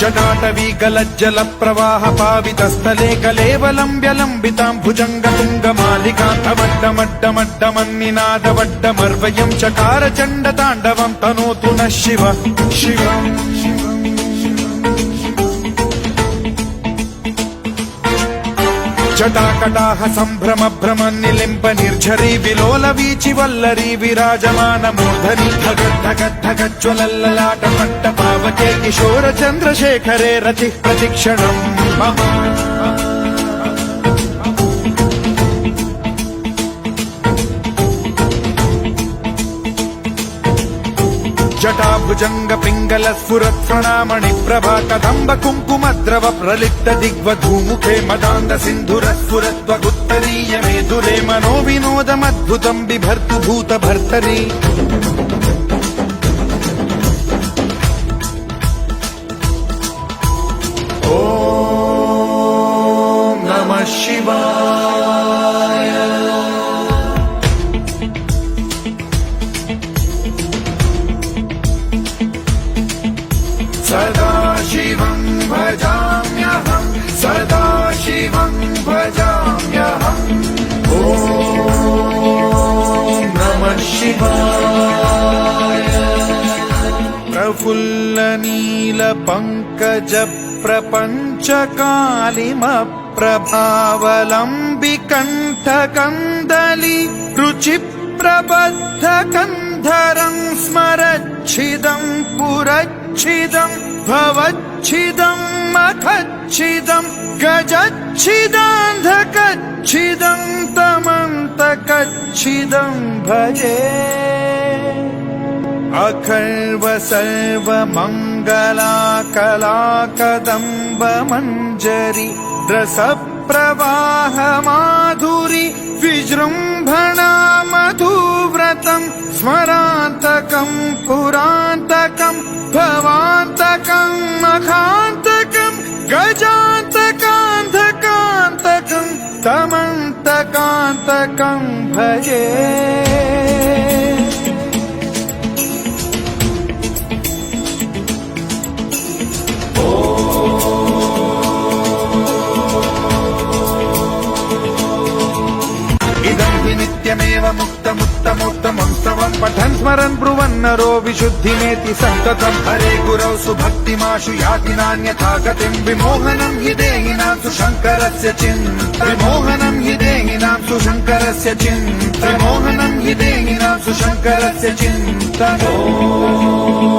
जटाटवीगलज्जल प्रवाह पावितस्थले कलेवलम्ब्यलम्बितां भुजङ्गतुङ्गमालिकान्तमड्डमड्डमड्डमन्निनादवड्डमर्वयं चकार चण्डताण्डवं तनोतु नः शिव शिवम् जटाकटाह सम्भ्रम भ्रम निलिम्ब निर्झरी विलोल वीचि वल्लरी विराजमान मूर्धनि धगद्धगद्धगज्ज्वलल्ललाट पट्ट पावके किशोर चन्द्रशेखरे रतिः प्रतिक्षणम् मम जटाभुजंग पिंगल स्फुरत् प्रणामणि प्रभा कदम्ब कुङ्कुमद्रव प्रलिप्त दिग्वधूमुखे मदान्द सिन्धुर स्फुरत्वगुत्तरीय मेधुरे मनो विनोदमद्भुतं बिभर्तु भूत भर्तरि ॐ नमः शिवाय सदा शिवं भजाम्यहं सदा शिवं भजाम्यहम् ॐ नमः शिवाय प्रफुल्ल नील पंकज प्रपंच कालिम प्रभावलम्बिकण्ठ कन्दली रुचि प्रबद्ध कन्धरं स्मरच्छिदं पुरच्छिदं भवच्छिदं मखच्छिदं गजच्छिदान्धकच्छिदं तमन्तकच्छिदं भजे अखर्व सर्व मंगला कला कदम्ब मंजरी रस प्रवाह माधुरी विजृंभणा मधुव्रतं स्मरान्तकं पुरान्तकं भवान्तकं मखान्तकं गजान्तकान्धकान्तकं तमन्तकान्तकं भजे नित्यमेव मुक्तमुत्तमोत्तमं स्तवं पठन् स्मरन् ब्रुवन्नरो विशुद्धिमेति सन्ततं हरे गुरौ सुभक्तिमाशु याति नान्यथा गतिं विमोहनं हि देहिनां सुशङ्करस्य विमोहनं हि देहिनां सुशङ्करस्य विमोहनं हि देहिनां सुशङ्करस्य चिन्तनम्